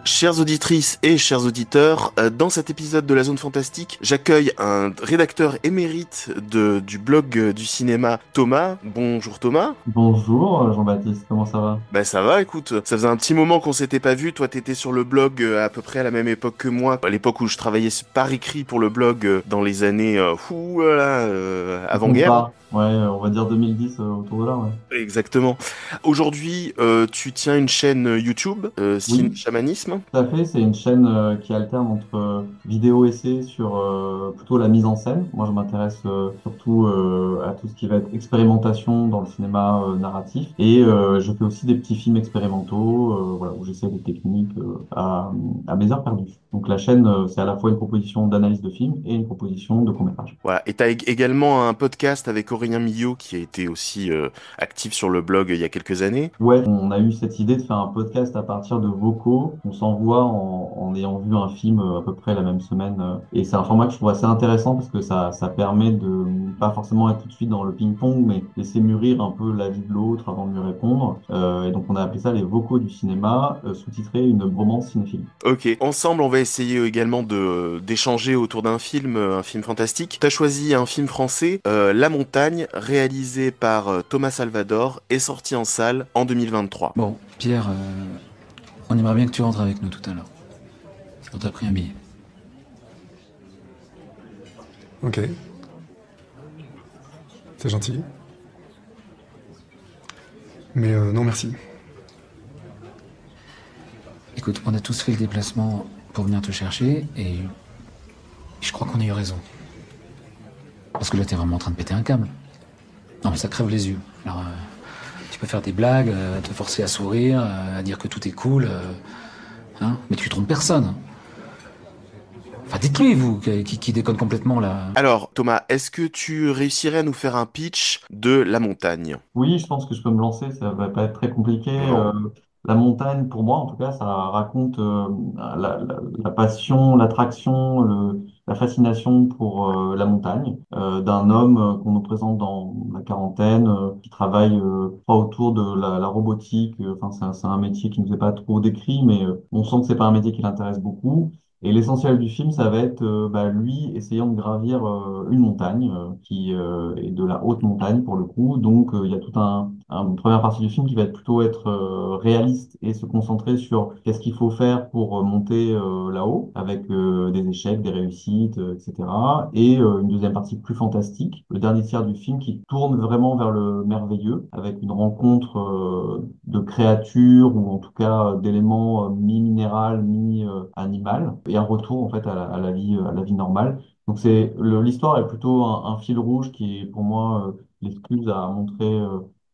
Chères auditrices et chers auditeurs, dans cet épisode de la Zone Fantastique, j'accueille un rédacteur émérite du blog du cinéma, Thomas. Bonjour Thomas. Bonjour Jean-Baptiste, comment ça va? Ben ça va, écoute, ça faisait un petit moment qu'on s'était pas vu. Toi, t'étais sur le blog à peu près à la même époque que moi, à l'époque où je travaillais par écrit pour le blog dans les années Ça avant-guerre. compare, ouais, on va dire 2010 autour de là, ouais. Exactement. Aujourd'hui, tu tiens une chaîne YouTube, Ciné Oui, Chamanisme. tout à fait, c'est une chaîne qui alterne entre vidéo essai sur plutôt la mise en scène. Moi, je m'intéresse surtout à tout ce qui va être expérimentation dans le cinéma narratif et je fais aussi des petits films expérimentaux, voilà, où j'essaie des techniques à mes heures perdues. Donc la chaîne, c'est à la fois une proposition d'analyse de films et une proposition de court-métrage. Voilà. Et tu as également un podcast avec Aurélien Millot qui a été aussi actif sur le blog il y a quelques années. Ouais, on a eu cette idée de faire un podcast à partir de vocaux. On s'envoie en ayant vu un film à peu près la même semaine. Et c'est un format que je trouve assez intéressant parce que ça permet de pas forcément être tout de suite dans le ping-pong, mais laisser mûrir un peu l'avis de l'autre avant de lui répondre. Et donc on a appelé ça les vocaux du cinéma, sous-titré une bromance cinéphile. Ok. Ensemble, on va essayer également de d'échanger autour d'un film, un film fantastique. T'as choisi un film français, La Montagne, réalisé par Thomas Salvador et sorti en salle en 2023. Bon, Pierre, on aimerait bien que tu rentres avec nous tout à l'heure. On t'a pris un billet. Ok, c'est gentil. Mais non merci. Écoute, on a tous fait le déplacement pour venir te chercher et je crois qu'on a eu raison. Parce que là, t'es vraiment en train de péter un câble. Non, mais ça crève les yeux. Alors, tu peux faire des blagues, te forcer à sourire, à dire que tout est cool, hein, mais tu trompes personne. Enfin, dites-lui, vous, qui déconne complètement, là. Alors, Thomas, est-ce que tu réussirais à nous faire un pitch de La Montagne? Oui, je pense que je peux me lancer, ça va pas être très compliqué. Non. La montagne, pour moi, en tout cas, ça raconte la passion, l'attraction, la fascination pour la montagne d'un homme qu'on nous présente dans la quarantaine, qui travaille pas autour de la robotique. Enfin, c'est un métier qui nous est pas trop décrit, mais on sent que c'est pas un métier qui l'intéresse beaucoup. Et l'essentiel du film, ça va être lui essayant de gravir une montagne qui est de la haute montagne pour le coup. Donc il y a tout une première partie du film qui va être plutôt être réaliste et se concentrer sur qu'est-ce qu'il faut faire pour monter là-haut avec des échecs, des réussites, etc. Et une deuxième partie plus fantastique, le dernier tiers du film qui tourne vraiment vers le merveilleux avec une rencontre de créatures ou en tout cas d'éléments mi-minéral, mi-animal et un retour en fait à la vie normale. Donc l'histoire est plutôt un fil rouge qui est pour moi l'excuse à montrer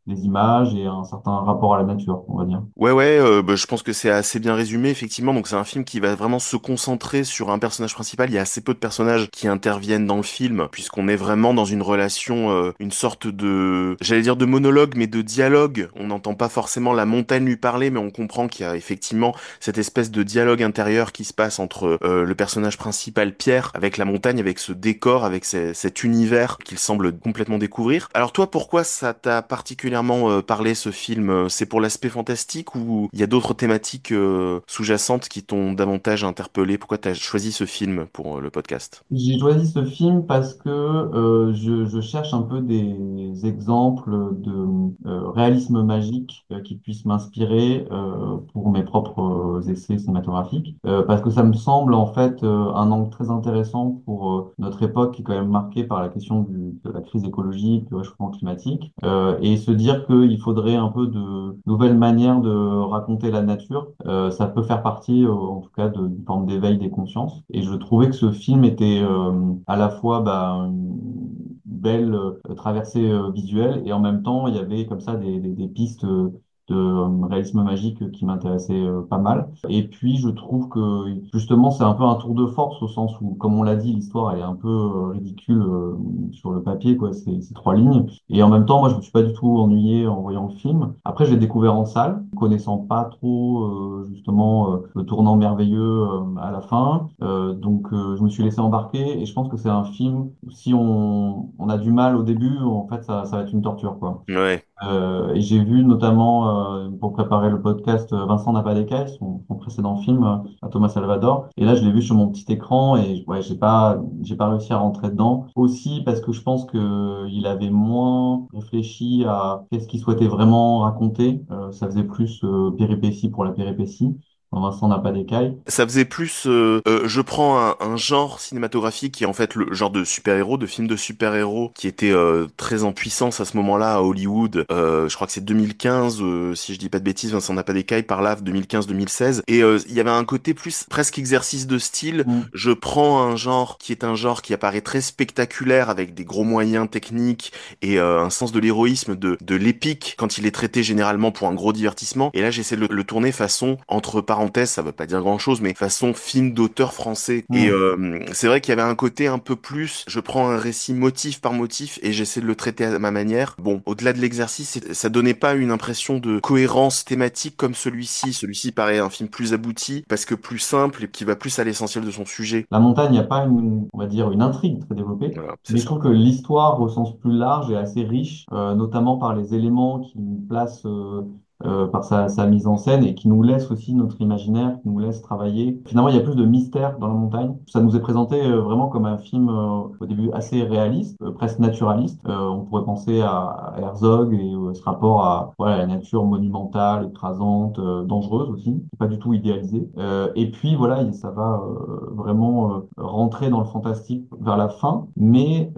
des images et un certain rapport à la nature, on va dire. Ouais, ouais, bah, je pense que c'est assez bien résumé, effectivement. Donc, c'est un film qui va vraiment se concentrer sur un personnage principal. Il y a assez peu de personnages qui interviennent dans le film, puisqu'on est vraiment dans une relation, une sorte de, j'allais dire de monologue, mais de dialogue. On n'entend pas forcément la montagne lui parler, mais on comprend qu'il y a effectivement cette espèce de dialogue intérieur qui se passe entre le personnage principal, Pierre, avec la montagne, avec ce décor, avec cet univers qu'il semble complètement découvrir. Alors, toi, pourquoi ça t'a particulièrement parlé, ce film? C'est pour l'aspect fantastique ou il y a d'autres thématiques sous-jacentes qui t'ont davantage interpellé? Pourquoi t'as choisi ce film pour le podcast? J'ai choisi ce film parce que je cherche un peu des exemples de réalisme magique qui puissent m'inspirer pour mes propres essais cinématographiques. Parce que ça me semble en fait un angle très intéressant pour notre époque qui est quand même marquée par la question de la crise écologique, du réchauffement climatique, et se dire qu'il faudrait un peu de nouvelles manières de raconter la nature. Ça peut faire partie en tout cas d'une forme d'éveil des consciences. Et je trouvais que ce film était à la fois une belle traversée visuelle et en même temps il y avait comme ça des pistes réalisme magique qui m'intéressait pas mal. Et puis je trouve que justement c'est un peu un tour de force au sens où, comme on l'a dit, l'histoire elle est un peu ridicule sur le papier, quoi. C'est trois lignes. Et en même temps, moi je me suis pas du tout ennuyé en voyant le film. Après, je l'ai découvert en salle, connaissant pas trop justement le tournant merveilleux à la fin. Je me suis laissé embarquer et je pense que c'est un film où si on a du mal au début, en fait ça va être une torture, quoi. Ouais. Et j'ai vu notamment, pour préparer le podcast, Vincent n'a pas d'écaille, son précédent film, à Thomas Salvador. Et là, je l'ai vu sur mon petit écran et ouais, j'ai pas réussi à rentrer dedans. Aussi parce que je pense que il avait moins réfléchi à qu'est-ce qu'il souhaitait vraiment raconter. Ça faisait plus péripétie pour la péripétie. Vincent n'a pas d'écaille. Ça faisait plus, je prends un genre cinématographique qui est en fait le genre de super-héros, de film de super-héros qui était très en puissance à ce moment-là à Hollywood. Je crois que c'est 2015, si je dis pas de bêtises, Vincent n'a pas d'écaille par là, 2015-2016. Et il y avait un côté plus presque exercice de style. Mm. Je prends un genre qui est un genre qui apparaît très spectaculaire avec des gros moyens techniques et un sens de l'héroïsme, de l'épique quand il est traité généralement pour un gros divertissement. Et là, j'essaie de le tourner façon, entre parenthèses, ça veut pas dire grand-chose, mais façon film d'auteur français. Et Mm. c'est vrai qu'il y avait un côté un peu plus, je prends un récit motif par motif et j'essaie de le traiter à ma manière. Bon, au-delà de l'exercice, ça donnait pas une impression de cohérence thématique comme celui-ci. Celui-ci paraît un film plus abouti parce que plus simple et qui va plus à l'essentiel de son sujet. La montagne, il n'y a pas on va dire, une intrigue très développée, Voilà, c'est mais je ça. trouve que l'histoire, au sens plus large, est assez riche, notamment par les éléments qui nous placent par sa mise en scène et qui nous laisse aussi notre imaginaire, qui nous laisse travailler. Finalement, il y a plus de mystère dans la montagne. Ça nous est présenté vraiment comme un film au début assez réaliste, presque naturaliste. On pourrait penser à Herzog et ce rapport à voilà, la nature monumentale, écrasante, dangereuse aussi, pas du tout idéalisée. Et puis voilà, ça va vraiment rentrer dans le fantastique vers la fin. Mais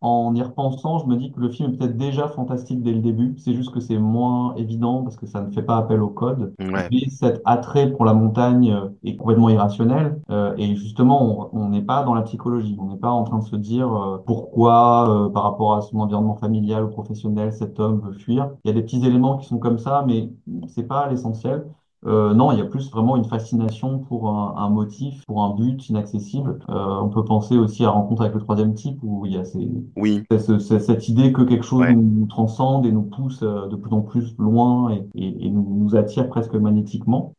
en y repensant, je me dis que le film est peut-être déjà fantastique dès le début. C'est juste que c'est moins évident parce que ça ne fait pas appel au code. Ouais. Mais cet attrait pour la montagne est complètement irrationnel. Et justement, on n'est pas dans la psychologie. On n'est pas en train de se dire pourquoi, par rapport à son environnement familial ou professionnel, cet homme veut fuir. Il y a des petits éléments qui sont comme ça, mais c'est pas l'essentiel. Non, il y a plus vraiment une fascination pour un motif, pour un but inaccessible. On peut penser aussi à Rencontre avec le troisième type, où il y a Oui. cette idée que quelque chose Ouais. nous transcende et nous pousse de plus en plus loin et nous attire presque magnétiquement.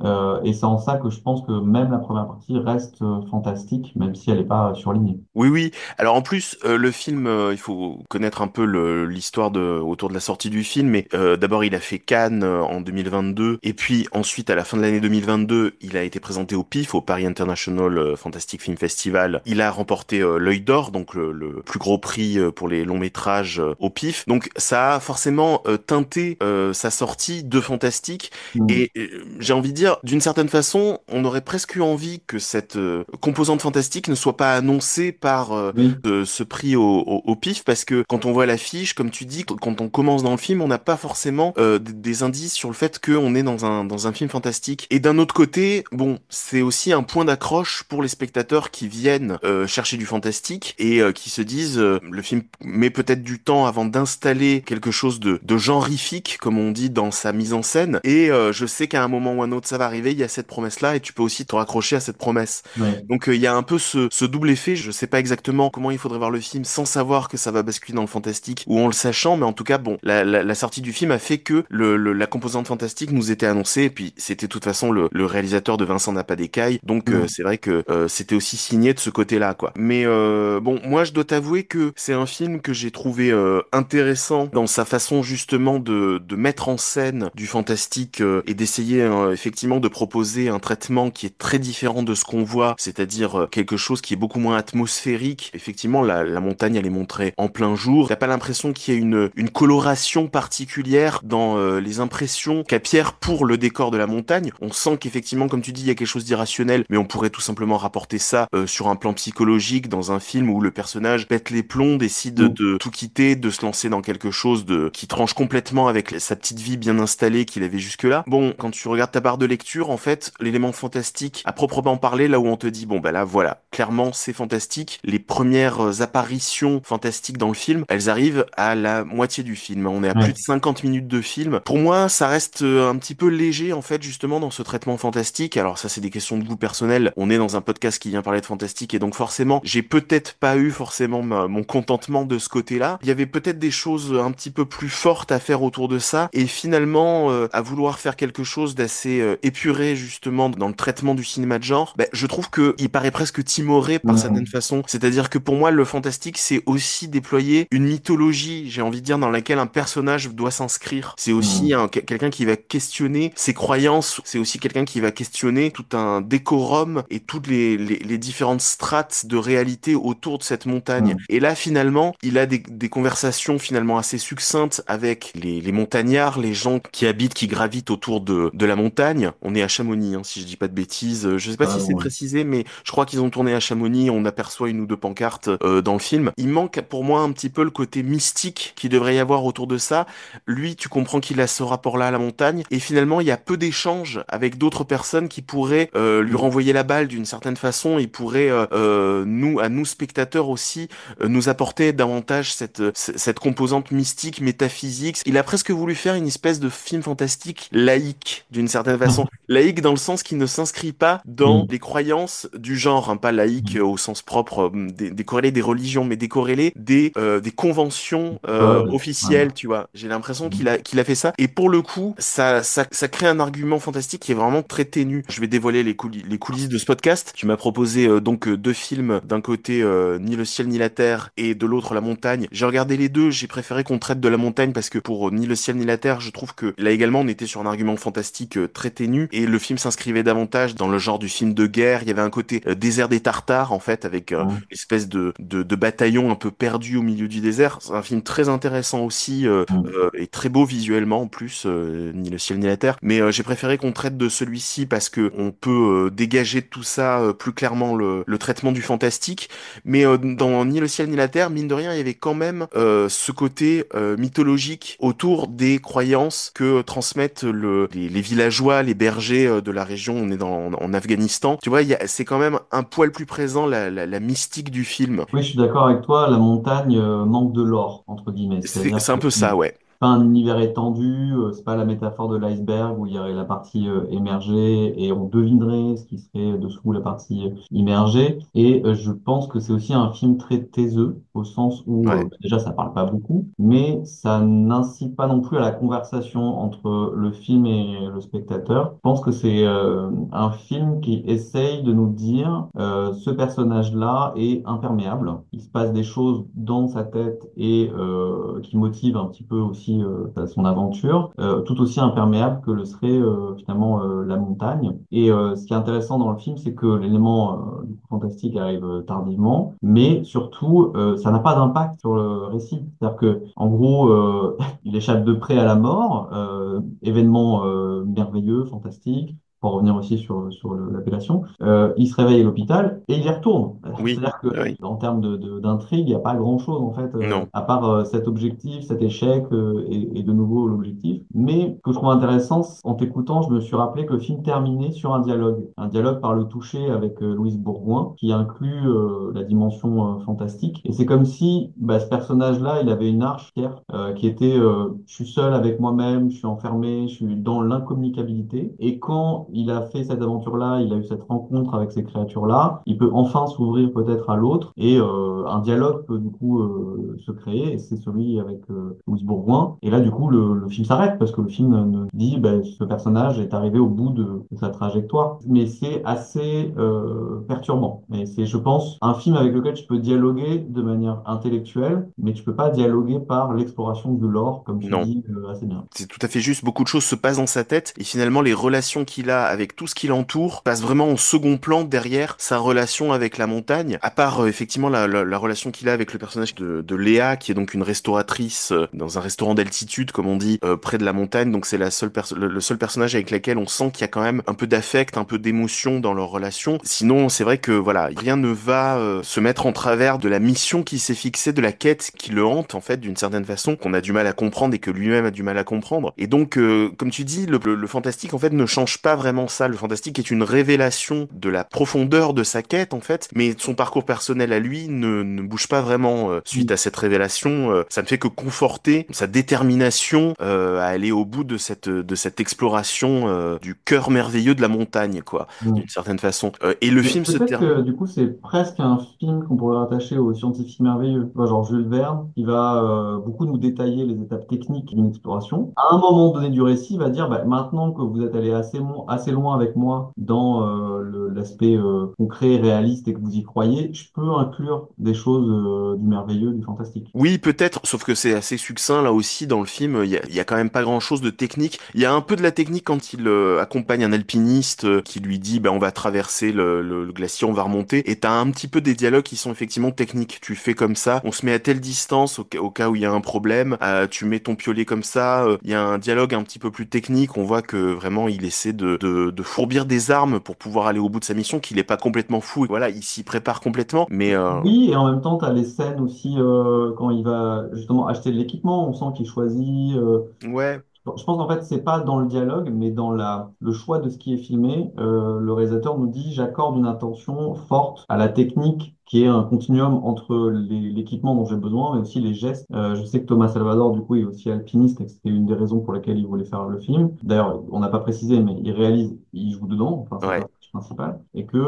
Et c'est en ça que je pense que même la première partie reste fantastique, même si elle n'est pas surlignée. Oui, oui. Alors en plus, le film, il faut connaître un peu l'histoire autour de la sortie du film. Mais d'abord, il a fait Cannes en 2022, et puis ensuite, à la fin de l'année 2022, il a été présenté au PIF, au Paris International Fantastic Film Festival. Il a remporté l'Œil d'Or, donc le plus gros prix pour les longs métrages au PIF. Donc ça a forcément teinté sa sortie de fantastique. Mm. Et j'ai envie de dire, d'une certaine façon, on aurait presque eu envie que cette composante fantastique ne soit pas annoncée par Oui, ce prix au pif, parce que quand on voit l'affiche, comme tu dis, quand on commence dans le film, on n'a pas forcément des indices sur le fait qu'on est dans un film fantastique. Et d'un autre côté, bon, c'est aussi un point d'accroche pour les spectateurs qui viennent chercher du fantastique et qui se disent, le film met peut-être du temps avant d'installer quelque chose de genrifique, comme on dit, dans sa mise en scène. Et je sais qu'à un moment ou un autre, ça va arriver, il y a cette promesse-là, et tu peux aussi te raccrocher à cette promesse. oui. Donc il y a un peu ce double effet. Je sais pas exactement comment il faudrait voir le film sans savoir que ça va basculer dans le fantastique ou en le sachant, mais en tout cas, bon, la sortie du film a fait que la composante fantastique nous était annoncée, et puis c'était de toute façon le réalisateur de Vincent n'a pas d'écaille, donc Mm. c'est vrai que c'était aussi signé de ce côté-là, quoi. Mais bon, moi je dois t'avouer que c'est un film que j'ai trouvé intéressant dans sa façon justement de mettre en scène du fantastique et d'essayer effectivement de proposer un traitement qui est très différent de ce qu'on voit, c'est-à-dire quelque chose qui est beaucoup moins atmosphérique. Effectivement, la montagne, elle est montrée en plein jour. T'as pas l'impression qu'il y ait une coloration particulière dans les impressions qu'a Pierre pour le décor de la montagne. montagne. On sent qu'effectivement, comme tu dis, il y a quelque chose d'irrationnel, mais on pourrait tout simplement rapporter ça sur un plan psychologique dans un film où le personnage pète les plombs, décide Mm. de tout quitter, de se lancer dans quelque chose de qui tranche complètement avec sa petite vie bien installée qu'il avait jusque-là. Bon, quand tu regardes ta barre de lecture, en fait, l'élément fantastique, à proprement parler, là où on te dit, bon, bah là, voilà, clairement, c'est fantastique. Les premières apparitions fantastiques dans le film, elles arrivent à la moitié du film. On est à plus Ouais. de 50 minutes de film. Pour moi, ça reste un petit peu léger, en fait, justement, dans ce traitement fantastique. Alors ça, c'est des questions de goût personnel. On est dans un podcast qui vient parler de fantastique, et donc forcément, j'ai peut-être pas eu forcément mon contentement de ce côté-là. Il y avait peut-être des choses un petit peu plus fortes à faire autour de ça, et finalement, à vouloir faire quelque chose d'assez épuré, justement, dans le traitement du cinéma de genre, ben, je trouve que il paraît presque timoré par certaines Mm. façons. C'est-à-dire que pour moi, le fantastique, c'est aussi déployer une mythologie, j'ai envie de dire, dans laquelle un personnage doit s'inscrire. C'est aussi Mm. quelqu'un qui va questionner ses croyances. C'est aussi quelqu'un qui va questionner tout un décorum et toutes les différentes strates de réalité autour de cette montagne. Mm. Et là, finalement, il a des conversations finalement assez succinctes avec les montagnards, les gens qui habitent, qui gravitent autour de la montagne. On est à Chamonix, hein, si je dis pas de bêtises. Je sais pas Pas si c'est loin. précisé, mais je crois qu'ils ont tourné à Chamonix. On aperçoit une ou deux pancartes dans le film. Il manque pour moi un petit peu le côté mystique qu'il devrait y avoir autour de ça. Lui, tu comprends qu'il a ce rapport-là à la montagne, et finalement, il y a peu d'échanges avec d'autres personnes qui pourraient lui renvoyer la balle d'une certaine façon. Il pourrait à nous spectateurs aussi, nous apporter davantage cette composante mystique, métaphysique. Il a presque voulu faire une espèce de film fantastique laïque, d'une certaine façon. Laïque dans le sens qu'il ne s'inscrit pas dans Mm. les croyances du genre, hein, pas laïque Mm. au sens propre, décorrélé des religions, mais décorrélé des conventions Code. Ouais. officielles, tu vois. J'ai l'impression Mm. qu'il a fait ça. Et pour le coup, ça crée un argument fantastique qui est vraiment très ténu. Je vais dévoiler les coulisses de ce podcast. Tu m'as proposé donc deux films, d'un côté Ni le ciel ni la terre, et de l'autre La montagne. J'ai regardé les deux, j'ai préféré qu'on traite de La montagne parce que pour Ni le ciel ni la terre, je trouve que là également on était sur un argument fantastique très ténu, et le film s'inscrivait davantage dans le genre du film de guerre. Il y avait un côté désert des Tartares en fait, avec Mm. espèce de bataillon un peu perdu au milieu du désert. C'est un film très intéressant aussi, Mm. et très beau visuellement en plus, Ni le ciel ni la terre. Mais j'ai préféré qu'on traite de celui-ci parce que on peut dégager de tout ça plus clairement le traitement du fantastique. Mais dans Ni le ciel ni la terre, mine de rien, il y avait quand même ce côté mythologique autour des croyances que transmettent les villageois, les bergers de la région. On est en Afghanistan. Tu vois, c'est quand même un poil plus présent la mystique du film. Oui, je suis d'accord avec toi. La montagne manque de l'or, entre guillemets. C'est-à-dire C'est un que peu ça, ouais. pas un univers étendu, c'est pas la métaphore de l'iceberg où il y aurait la partie émergée et on devinerait ce qui serait dessous la partie immergée. Et je pense que c'est aussi un film très taiseux, au sens où Ouais. déjà ça parle pas beaucoup, mais ça n'incite pas non plus à la conversation entre le film et le spectateur. Je pense que c'est un film qui essaye de nous dire ce personnage-là est imperméable. Il se passe des choses dans sa tête et qui motivent un petit peu aussi son aventure, tout aussi imperméable que le serait finalement la montagne. Et ce qui est intéressant dans le film, c'est que l'élément du coup, fantastique arrive tardivement, mais surtout, ça n'a pas d'impact sur le récit. C'est-à-dire que, en gros, il échappe de près à la mort, événement merveilleux, fantastique, pour revenir aussi sur l'appellation, il se réveille à l'hôpital et il y retourne. Oui. C'est-à-dire que Oui. en termes d'intrigue, il n'y a pas grand-chose en fait, Non. à part cet objectif, cet échec et de nouveau l'objectif. Mais ce que je trouve intéressant, en t'écoutant, je me suis rappelé que le film terminait sur un dialogue par le toucher avec Louise Bourgoin, qui inclut la dimension fantastique. Et c'est comme si bah, ce personnage-là, il avait une arche fière, qui était je suis seul avec moi-même, je suis enfermé, je suis dans l'incommunicabilité. Et quand il a fait cette aventure-là, il a eu cette rencontre avec ces créatures-là, il peut enfin s'ouvrir peut-être à l'autre et un dialogue peut du coup se créer et c'est celui avec Louis Bourgoin. Et là, du coup, le film s'arrête parce que le film dit ben, ce personnage est arrivé au bout de sa trajectoire. Mais c'est assez perturbant. Et c'est, je pense, un film avec lequel tu peux dialoguer de manière intellectuelle, mais tu peux pas dialoguer par l'exploration du lore, comme tu Non. dis assez bien. C'est tout à fait juste. Beaucoup de choses se passent dans sa tête, et finalement, les relations qu'il a là avec tout ce qui l'entoure passe vraiment en second plan derrière sa relation avec la montagne. À part effectivement la relation qu'il a avec le personnage de Léa, qui est donc une restauratrice dans un restaurant d'altitude, comme on dit, près de la montagne. Donc c'est la seule le seul personnage avec lequel on sent qu'il y a quand même un peu d'affect, un peu d'émotion dans leur relation. Sinon, c'est vrai que voilà, rien ne va se mettre en travers de la mission qui s'est fixée, de la quête qui le hante en fait d'une certaine façon, qu'on a du mal à comprendre et que lui-même a du mal à comprendre. Et donc, comme tu dis, le fantastique en fait ne change pas vraiment ça. Le fantastique est une révélation de la profondeur de sa quête en fait, mais son parcours personnel à lui ne bouge pas vraiment suite à cette révélation. Ça ne fait que conforter sa détermination à aller au bout de cette exploration du cœur merveilleux de la montagne, quoi, Mm. d'une certaine façon. Et le Mais film se peut-être que termine. du coup c'est presque un film qu'on pourrait rattacher aux scientifiques merveilleux. Tu vois, genre Jules Verne, qui va beaucoup nous détailler les étapes techniques d'une exploration. À un moment donné du récit, il va dire bah, maintenant que vous êtes allé assez loin avec moi dans l'aspect concret, réaliste et que vous y croyez, je peux inclure des choses du merveilleux, du fantastique. Oui, peut-être, sauf que c'est assez succinct là aussi dans le film. Il y a quand même pas grand-chose de technique. Il y a un peu de la technique quand il accompagne un alpiniste qui lui dit, ben on va traverser le glacier, on va remonter. Et t'as un petit peu des dialogues qui sont effectivement techniques. Tu fais comme ça, on se met à telle distance au cas où il y a un problème. Tu mets ton piolet comme ça. Il y a un dialogue un petit peu plus technique. On voit que vraiment il essaie de fourbir des armes pour pouvoir aller au bout de sa mission, qu'il est pas complètement fou. Et voilà, il s'y prépare complètement. Mais Oui, et en même temps, tu as les scènes aussi quand il va justement acheter de l'équipement, on sent qu'il choisit. ouais. Je pense en fait, c'est pas dans le dialogue, mais dans le choix de ce qui est filmé. Le réalisateur nous dit, j'accorde une attention forte à la technique, qui est un continuum entre l'équipement dont j'ai besoin, mais aussi les gestes. Je sais que Thomas Salvador, du coup, est aussi alpiniste, et que c'était une des raisons pour lesquelles il voulait faire le film. D'ailleurs, on n'a pas précisé, mais il réalise, il joue dedans, enfin, c'est le Ouais. personnage principal, et que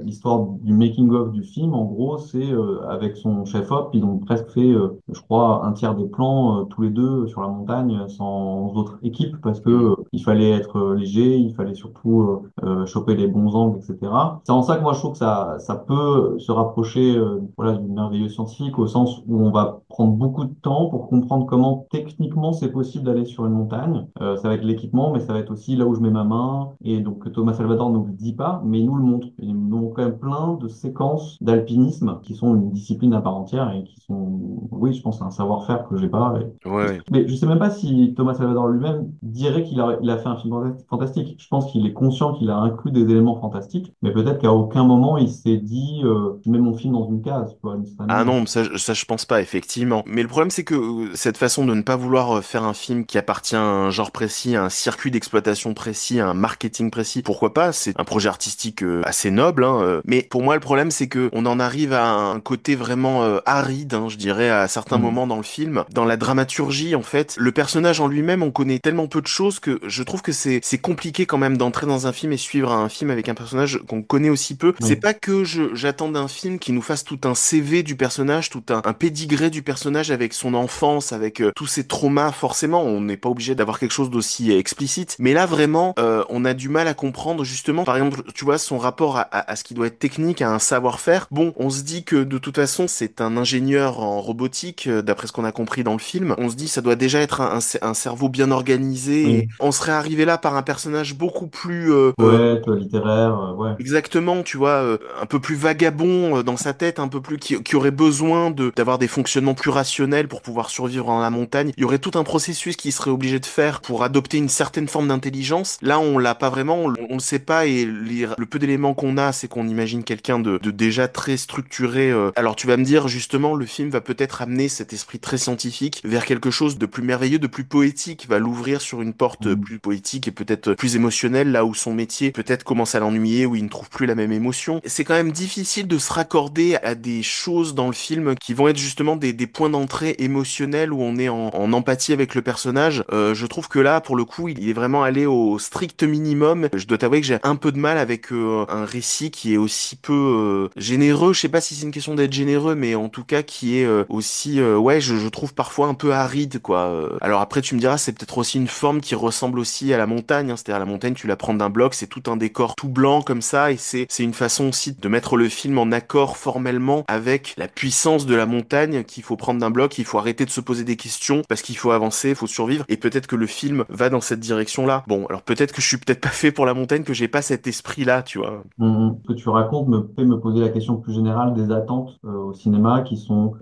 l'histoire du making-of du film, en gros, c'est avec son chef-op, ils ont presque fait, je crois, un tiers des plans tous les deux sur la montagne sans autre équipe parce que Mm. il fallait être léger, il fallait surtout choper les bons angles, etc. C'est en ça que moi je trouve que ça peut se rapprocher voilà, du merveilleux scientifique au sens où on va prendre beaucoup de temps pour comprendre comment techniquement c'est possible d'aller sur une montagne. Ça va être l'équipement, mais ça va être aussi là où je mets ma main. Et donc Thomas Salvador ne nous le dit pas, mais il nous le montre. Il nous montre quand même plein de séquences d'alpinisme qui sont une discipline à part entière et qui sont, oui, je pense, un savoir-faire que j'ai pas. Ouais. Ouais. Mais je sais même pas si Thomas Salvador lui-même dirait il a fait un film fantastique. Je pense qu'il est conscient qu'il a inclus des éléments fantastiques, mais peut-être qu'à aucun moment il s'est dit je mets mon film dans une case, tu vois, d'une certaine Ah manière. non, ça je pense pas, effectivement. Mais le problème, c'est que cette façon de ne pas vouloir faire un film qui appartient à un genre précis, à un circuit d'exploitation précis, à un marketing précis, pourquoi pas? C'est un projet artistique assez noble, hein, mais pour moi, le problème, c'est que on en arrive à un côté vraiment aride, hein, je dirais, à certains Mm. moments dans le film. Dans la dramaturgie, en fait, le personnage en lui-même, on connaît tellement peu de choses que je trouve que c'est compliqué quand même d'entrer dans un film et suivre un film avec un personnage qu'on connaît aussi peu. C'est Oui. pas que j'attends d'un film qui nous fasse tout un CV du personnage, tout un pédigré du personnage avec son enfance, avec tous ses traumas. Forcément, on n'est pas obligé d'avoir quelque chose d'aussi explicite. Mais là, vraiment, on a du mal à comprendre justement, par exemple, tu vois, son rapport à ce qui doit être technique, à un savoir-faire. Bon, on se dit que de toute façon, c'est un ingénieur en robotique, d'après ce qu'on a compris dans le film. On se dit, ça doit déjà être un cerveau bien organisé. Et Oui. on serait arrivé là par un personnage beaucoup plus Poète, littéraire, ouais. exactement, tu vois, un peu plus vagabond dans sa tête, un peu plus qui aurait besoin de d'avoir des fonctionnements plus rationnels pour pouvoir survivre dans la montagne. Il y aurait tout un processus qu'il serait obligé de faire pour adopter une certaine forme d'intelligence. Là, on l'a pas vraiment, on le sait pas et le peu d'éléments qu'on a, c'est qu'on imagine quelqu'un de déjà très structuré. Alors tu vas me dire justement, le film va peut-être amener cet esprit très scientifique vers quelque chose de plus merveilleux, de plus poétique, va l'ouvrir sur une porte Mm. plus poétique et peut-être plus émotionnelle, là où son métier peut-être commence à l'ennuyer, où il ne trouve plus la même émotion. C'est quand même difficile de se raccorder à des choses dans le film qui vont être justement des points d'entrée émotionnels où on est en empathie avec le personnage. Je trouve que là, pour le coup, il est vraiment allé au strict minimum. Je dois t'avouer que j'ai un peu de mal avec un récit qui est aussi peu généreux. Je sais pas si c'est une question d'être généreux, mais en tout cas qui est aussi, ouais, je trouve parfois un peu aride, quoi. Alors après, tu me diras, c'est peut-être aussi une forme qui ressemble aussi à la montagne, hein. C'est-à-dire la montagne, tu la prends d'un bloc, c'est tout un décor tout blanc comme ça, et c'est une façon aussi de mettre le film en accord formellement avec la puissance de la montagne qu'il faut prendre d'un bloc, il faut arrêter de se poser des questions parce qu'il faut avancer, il faut survivre, et peut-être que le film va dans cette direction-là. Bon, alors peut-être que je suis peut-être pas fait pour la montagne, que j'ai pas cet esprit-là, tu vois. Ce que tu racontes me fait me poser la question plus générale des attentes au cinéma qui sont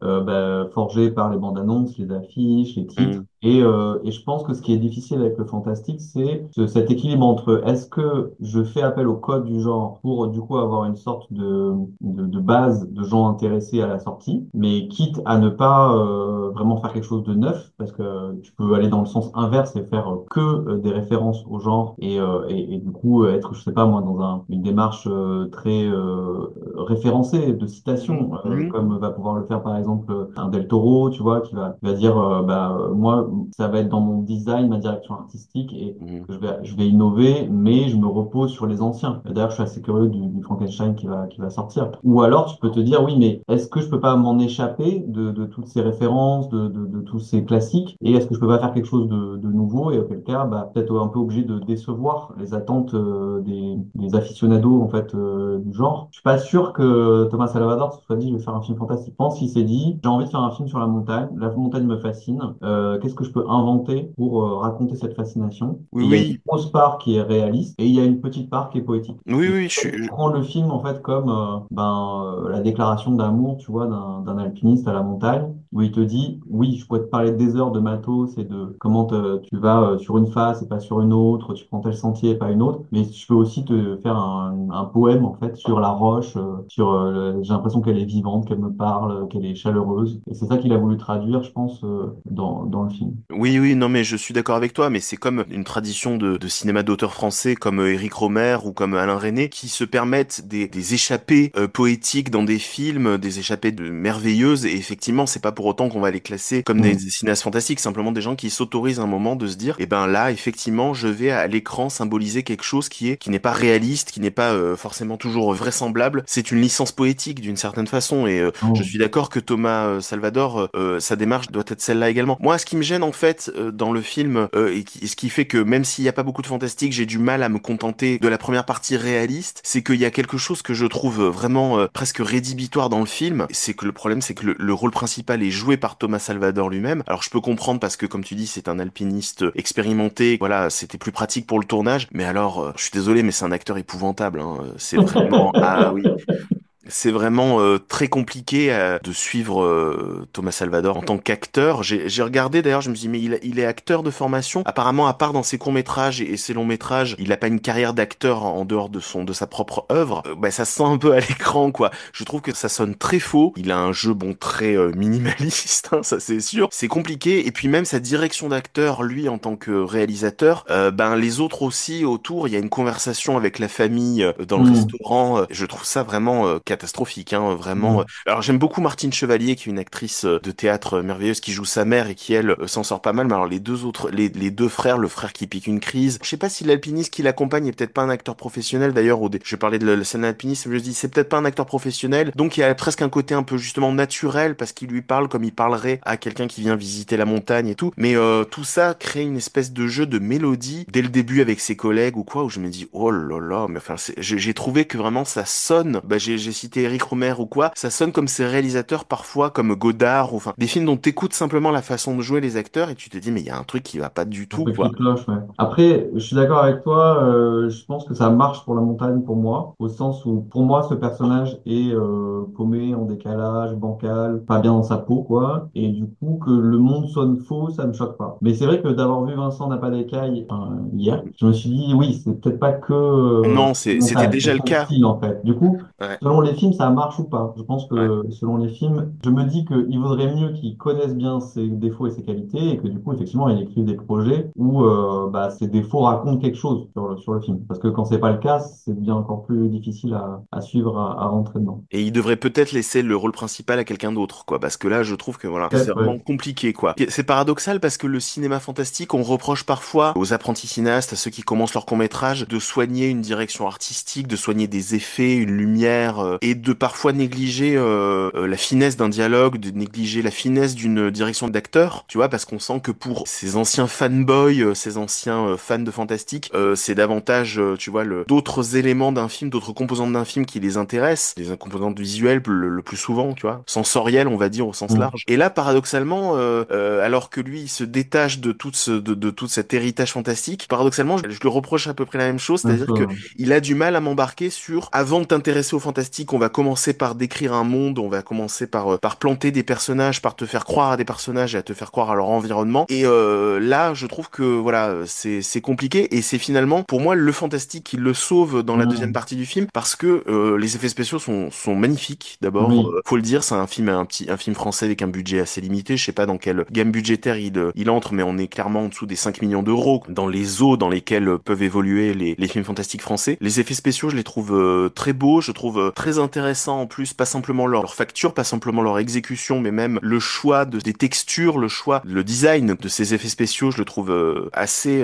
forgées par les bandes annonces, les affiches, les titres. Mm. Et je pense que ce qui est difficile avec le fantastique, c'est cet équilibre entre est-ce que je fais appel au code du genre pour du coup avoir une sorte de base de gens intéressés à la sortie, mais quitte à ne pas vraiment faire quelque chose de neuf, parce que tu peux aller dans le sens inverse et faire que des références au genre et du coup être, je sais pas moi, dans une démarche très référencée de Mhm. citation, Mhm. comme va pouvoir le faire par exemple un Del Toro, tu vois, qui va dire moi ça va être dans mon design, ma direction artistique et Mhm. que je vais innover, mais je me repose sur les anciens. Et d'ailleurs, je suis assez curieux du Frankenstein qui va sortir. Ou alors, tu peux te dire, oui, mais est-ce que je peux pas m'en échapper de toutes ces références, de tous ces classiques, et est-ce que je peux pas faire quelque chose de nouveau, et auquel cas, bah, peut-être un peu obligé de décevoir les attentes des aficionados, en fait, du genre. Je suis pas sûr que Thomas Salvador se soit dit, je vais faire un film fantastique. Je pense qu'il s'est dit, j'ai envie de faire un film sur la montagne me fascine, qu'est-ce que je peux inventer pour raconter cette fascination? Oui, Et il y a une oui, grosse part qui est réaliste et il y a une petite part qui est poétique. oui, Et oui, prends le film en fait comme la déclaration d'amour, tu vois, d'un alpiniste à la montagne, où il te dit, oui, je pourrais te parler des heures de matos et de comment tu vas sur une face et pas sur une autre, tu prends tel sentier et pas une autre, mais je peux aussi te faire un poème en fait sur la roche, j'ai l'impression qu'elle est vivante, qu'elle me parle, qu'elle est chaleureuse. Et c'est ça qu'il a voulu traduire, je pense, dans le film. Oui, oui, non, mais je suis d'accord avec toi, mais c'est comme une tradition de cinéma d'auteurs français comme Éric Romer ou comme Alain Resnais qui se permettent des échappées poétiques dans des films, des échappées merveilleuses, et effectivement, c'est pas pour autant qu'on va les classer comme des Mm. cinéastes fantastiques, simplement des gens qui s'autorisent un moment de se dire, eh ben là, effectivement, je vais à l'écran symboliser quelque chose qui n'est pas réaliste, qui n'est pas forcément toujours vraisemblable, c'est une licence poétique d'une certaine façon, et je Oh. suis d'accord que Thomas Salvador, sa démarche doit être celle-là également. Moi, ce qui me gêne en fait dans le film et ce qui fait que même s'il n'y a pas beaucoup de fantastique, j'ai du mal à me contenter de la première partie réaliste, c'est qu'il y a quelque chose que je trouve vraiment presque rédhibitoire dans le film. C'est que le problème, c'est que le rôle principal est joué par Thomas Salvador lui-même. Alors je peux comprendre parce que comme tu dis, c'est un alpiniste expérimenté. Voilà, c'était plus pratique pour le tournage. Mais alors, je suis désolé, mais c'est un acteur épouvantable, hein. C'est vraiment ah oui. C'est vraiment très compliqué de suivre Thomas Salvador en tant qu'acteur. J'ai regardé d'ailleurs, je me suis dit, mais il est acteur de formation. Apparemment, à part dans ses courts-métrages et ses longs-métrages, il a pas une carrière d'acteur en dehors de sa propre œuvre. Bah, ça se sent un peu à l'écran, quoi. Je trouve que ça sonne très faux. Il a un jeu, bon, très minimaliste, hein, ça c'est sûr. C'est compliqué. Et puis même sa direction d'acteur, lui, en tant que réalisateur, ben les autres aussi autour, il y a une conversation avec la famille dans le Mm. restaurant. Je trouve ça vraiment catastrophique, hein, vraiment. Mm. Alors j'aime beaucoup Martine Chevalier, qui est une actrice de théâtre merveilleuse, qui joue sa mère et qui elle s'en sort pas mal. Mais alors les deux autres, les deux frères, le frère qui pique une crise. Je sais pas si l'alpiniste qui l'accompagne est peut-être pas un acteur professionnel. D'ailleurs, je parlais de la scène alpiniste, je me dis c'est peut-être pas un acteur professionnel. Donc il y a presque un côté un peu justement naturel parce qu'il lui parle comme il parlerait à quelqu'un qui vient visiter la montagne et tout. Mais tout ça crée une espèce de jeu de mélodie dès le début avec ses collègues ou quoi, où je me dis oh là là, mais enfin j'ai trouvé que vraiment ça sonne. Bah j'ai cité Eric Romer ou quoi, ça sonne comme ces réalisateurs parfois comme Godard ou enfin des films dont t'écoutes simplement la façon de jouer les acteurs et tu te dis mais il y a un truc qui va pas du Un tout truc quoi. qui cloche, ouais. Après, je suis d'accord avec toi. Je pense que ça marche pour la montagne pour moi, au sens où pour moi ce personnage est paumé, en décalage, bancal, pas bien dans sa peau, quoi. Et du coup que le monde sonne faux, ça me choque pas. Mais c'est vrai que d'avoir vu Vincent n'a pas d'écailles hier, je me suis dit oui, c'est peut-être pas que Non, c'était montagne, c'est déjà le son cas. style en fait. Du coup, Ouais, selon les films, ça marche ou pas. Je pense ouais. que selon les films, je me dis qu'il vaudrait mieux qu'ils connaissent bien ses défauts et ses qualités et que du coup, effectivement, il écrive des projets où ces défauts racontent quelque chose sur le film. Parce que quand c'est pas le cas, c'est bien encore plus difficile à suivre, à rentrer dedans. Et il devrait peut-être laisser le rôle principal à quelqu'un d'autre, quoi. Parce que là, je trouve que voilà, c'est Peut-être, vraiment ouais. compliqué, quoi. C'est paradoxal parce que le cinéma fantastique, on reproche parfois aux apprentis cinéastes, à ceux qui commencent leur court-métrage, de soigner une direction artistique, de soigner des effets, une lumière, et de parfois négliger la finesse d'un dialogue, de négliger la finesse d'une direction d'acteur, tu vois, parce qu'on sent que pour ces anciens fanboys, ces anciens fans de fantastique, c'est davantage, tu vois, d'autres éléments d'un film, d'autres composantes d'un film qui les intéressent, les composantes visuelles le plus souvent, tu vois, sensorielles, on va dire au sens Mm. large. Et là, paradoxalement, alors que lui, il se détache de de tout cet héritage fantastique, paradoxalement, je lui reproche à peu près la même chose, Même c'est-à-dire que chose, ouais. il a du mal à m'embarquer sur, avant de t'intéresser au fantastique, on va commencer par décrire un monde, on va commencer par planter des personnages, par te faire croire à des personnages et à te faire croire à leur environnement. Et là, je trouve que voilà, c'est compliqué et c'est finalement pour moi le fantastique qui le sauve dans la deuxième Mm. partie du film parce que les effets spéciaux sont magnifiques. D'abord, Oui. faut le dire, c'est un film français avec un budget assez limité. Je sais pas dans quelle gamme budgétaire il entre, mais on est clairement en dessous des 5 millions d'euros dans les eaux dans lesquelles peuvent évoluer les films fantastiques français. Les effets spéciaux, je les trouve très beaux, je trouve très intéressants en plus, pas simplement leur facture, pas simplement leur exécution, mais même le choix des textures, le design de ces effets spéciaux, je le trouve assez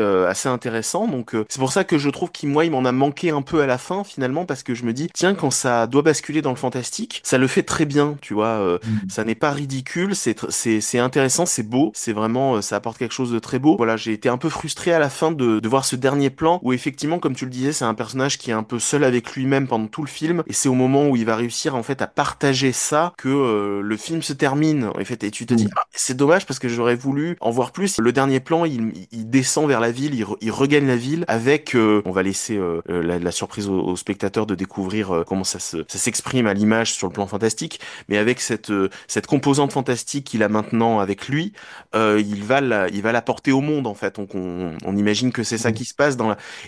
intéressant. Donc c'est pour ça que je trouve qu'il m'en a manqué un peu à la fin finalement, parce que je me dis, tiens, quand ça doit basculer dans le fantastique, ça le fait très bien, tu vois. Mm. Ça n'est pas ridicule, c'est intéressant, c'est beau, c'est vraiment, ça apporte quelque chose de très beau. Voilà, j'ai été un peu frustré à la fin de voir ce dernier plan où effectivement, comme tu le disais, c'est un personnage qui est un peu seul avec lui-même pendant tout le film, et c'est au moment où il va réussir en fait à partager ça que le film se termine. En fait, et tu te dis, Mm. ah, c'est dommage parce que j'aurais voulu en voir plus. Le dernier plan, il descend vers la ville, il regagne la ville avec, on va laisser la surprise aux spectateurs de découvrir comment ça s'exprime à l'image sur le plan fantastique, mais avec cette composante fantastique qu'il a maintenant avec lui, il va la porter au monde en fait. Donc on imagine que c'est ça Mm. qui se passe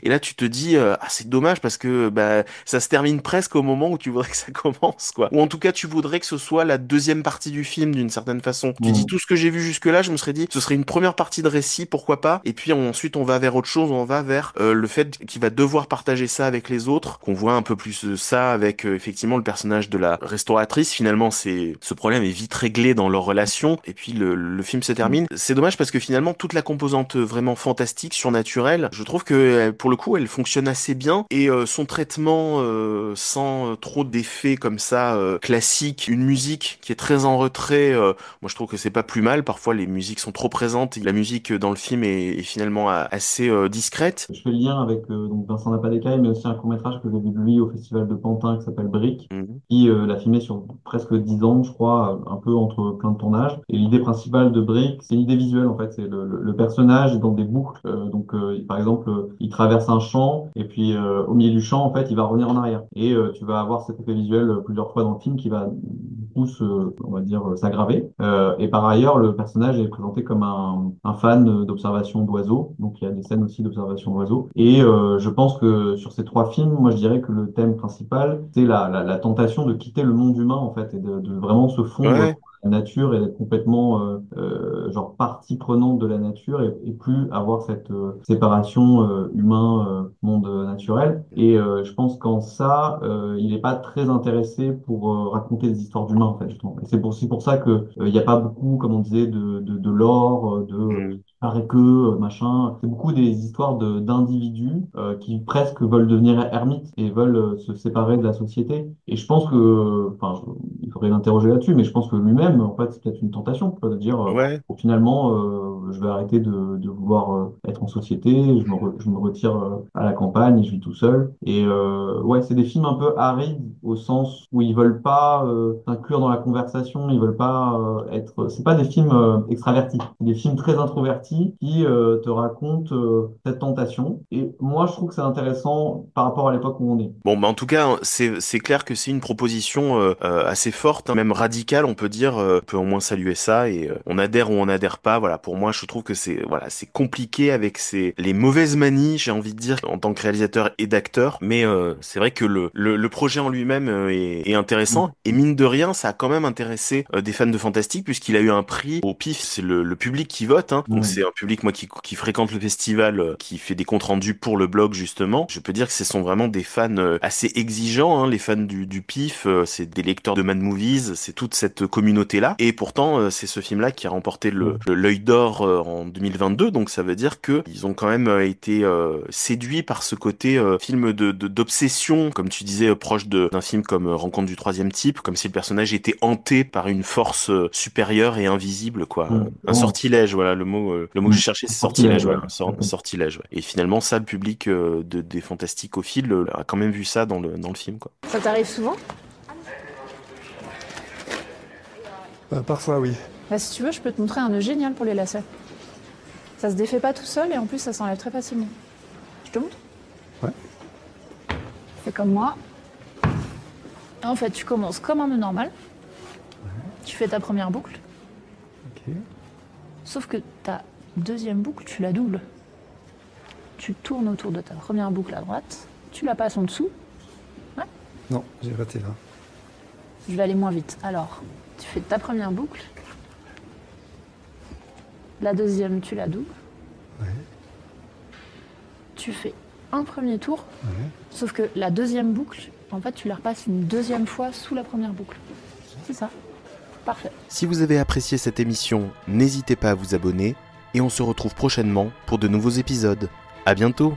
et là tu te dis ah c'est dommage parce que bah ça se termine presque au moment où tu voudrais que ça commence quoi. Ou en tout cas tu voudrais que ce soit la deuxième partie du film d'une certaine façon. Tu dis Mm. tout ce que j'ai vu jusque-là, je me serais dit ce serait une première partie de récit, pourquoi pas, et puis ensuite on va vers autre chose, on va vers le fait qu'il va devoir partager ça avec les autres, qu'on voit un peu plus ça avec effectivement le personnage de la restauratrice. Finalement c'est ce problème est vite réglé dans leur relation et puis le film se Mm. termine. C'est dommage parce que finalement toute la composante vraiment fantastique, surnaturelle, je trouve que pour le coup elle fonctionne assez bien et son traitement sans trop d'effets comme ça classiques, une musique qui est très en retrait, moi je trouve que c'est pas plus mal. Parfois les musiques sont trop présentes, la musique dans le film est finalement assez discrète. Je fais le lien avec donc Vincent Napadécaille, mais aussi un court-métrage que j'ai vu de lui au Festival de Pantin qui s'appelle Brick, Mhm. qui l'a filmé sur presque 10 ans, je crois, un peu entre plein de tournages. Et l'idée principale de Brick, c'est une idée visuelle en fait. C'est le personnage est dans des boucles. Donc, par exemple, il traverse un champ et puis au milieu du champ, en fait, il va revenir en arrière. Et tu vas avoir cet effet visuel plusieurs fois dans le film qui va du coup on va dire, s'aggraver. Et par ailleurs, le personnage est présenté comme un fan d'observation d'oiseaux. Donc, il y a des scènes aussi d'observation d'oiseaux. Et je pense que sur ces trois films, moi, je dirais que le thème principal, c'est la tentation de quitter le monde humain, en fait, et de vraiment se fondre Ouais. dans la nature et d'être complètement genre partie prenante de la nature et plus avoir cette séparation humain-monde naturel. Et je pense qu'en ça, il n'est pas très intéressé pour raconter des histoires d'humains, en fait, justement. Et c'est aussi pour ça que il n'y a pas beaucoup, comme on disait, de lore, Mhm. paraît que, machin. C'est beaucoup des histoires d'individus qui presque veulent devenir ermites et veulent se séparer de la société. Et je pense que, enfin, il faudrait l'interroger là-dessus, mais je pense que lui-même, en fait, c'est peut-être une tentation, quoi, de dire, Ouais. finalement, je vais arrêter de vouloir être en société, je me retire à la campagne et je vis tout seul. Et ouais, c'est des films un peu arides au sens où ils veulent pas s'inclure dans la conversation, ils veulent pas être. C'est pas des films extravertis, c'est des films très introvertis qui te racontent cette tentation. Et moi, je trouve que c'est intéressant par rapport à l'époque où on est. Bon, bah en tout cas, c'est clair que c'est une proposition assez forte, hein, même radicale, on peut dire. On peut au moins saluer ça et on adhère ou on n'adhère pas. Voilà, pour moi, je trouve que c'est compliqué avec les mauvaises manies, j'ai envie de dire, en tant que réalisateur et d'acteur. Mais c'est vrai que le projet en lui-même est intéressant et mine de rien, ça a quand même intéressé des fans de Fantastique puisqu'il a eu un prix au PIF. C'est le public qui vote, hein. Donc Mm. c'est un public moi qui fréquente le festival, qui fait des comptes rendus pour le blog justement. Je peux dire que ce sont vraiment des fans assez exigeants, hein, les fans du PIF, c'est des lecteurs de Mad Movies, c'est toute cette communauté-là. Et pourtant, c'est ce film-là qui a remporté Mm. l'œil d'or sortir en 2022, donc ça veut dire que ils ont quand même été séduits par ce côté film d'obsession, comme tu disais, proche d'un film comme Rencontre du troisième type, comme si le personnage était hanté par une force supérieure et invisible, quoi. Un Oh. sortilège, voilà, le mot que je cherchais, c'est sortilège, Sortilège, ouais. voilà, sortilège, ouais. Et finalement, ça, le public des fantasticophiles a quand même vu ça dans le film, quoi. Ça t'arrive souvent? Parfois, oui. Bah, si tu veux, je peux te montrer un nœud génial pour les lacets. Ça se défait pas tout seul et en plus ça s'enlève très facilement. Je te montre? Ouais. Fais comme moi. En fait, tu commences comme un nœud normal. Tu fais ta première boucle. Ok. Sauf que ta deuxième boucle, tu la doubles. Tu tournes autour de ta première boucle à droite. Tu la passes en dessous. Non, j'ai raté là. Je vais aller moins vite. Alors, tu fais ta première boucle. La deuxième, tu la doubles. Ouais. Tu fais un premier tour. Ouais. Sauf que la deuxième boucle, en fait, tu la repasses une deuxième fois sous la première boucle. C'est ça. Parfait. Si vous avez apprécié cette émission, n'hésitez pas à vous abonner et on se retrouve prochainement pour de nouveaux épisodes. À bientôt!